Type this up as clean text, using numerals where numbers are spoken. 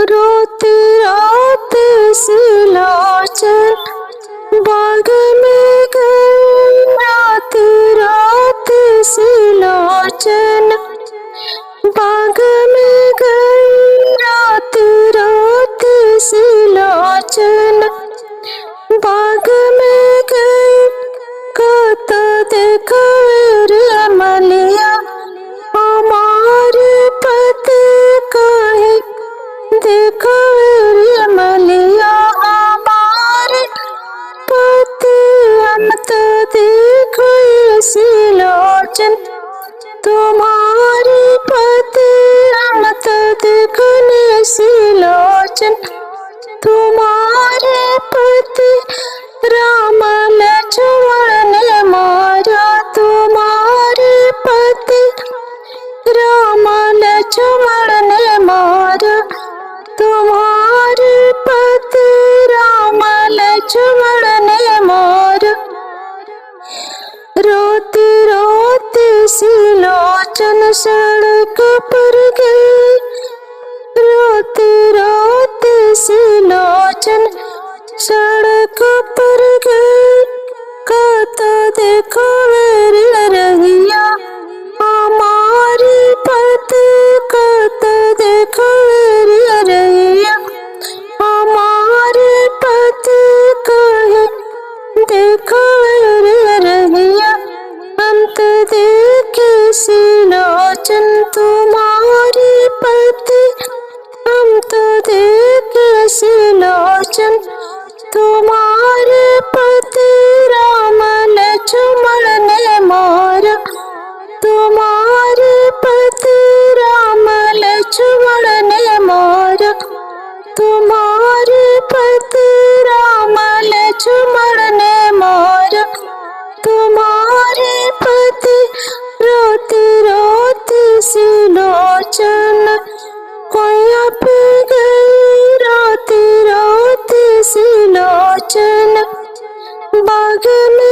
रोते रोते सिलोचन बाग में गई। रोते रोते सिलोचन बाग में गई। रोते रोते सिलोचन बाग में गई। कत देखा रमलिया हमारे पति कहे। देखा रमलिया हमारे पति हम तो देखो सिलोचन तुम्हारे पति हम तो देखने सिलोचन तुम्हारे पति। राम लक्ष्मण ने मारा तुम्हारे पति। राम लक्ष्मण ने मारा तुम्हारे पति। राम लक्ष्मण ने मारा। रोते रोते सिलोचन सड़क पर गई। रोते रोते सिलोचन सड़क पर गई। कत देखो रहिया हमारी पति। कत देखो रहिया हमारे पति कहे। देखो रहिया हम तो देखे सिलोचन तुम्हारी पति। हम तो देखे सिलोचन तुम्हारे पति। राम लक्ष्मण ने मारा तुम्हारे पति। राम लक्ष्मण ने मारा तुम्हारे पति। राम लक्ष्मण ने मारा तुम्हारे पति। रोते रोते सिलोचन कुइया पे गई। रोते रोते सिलोचन बाग में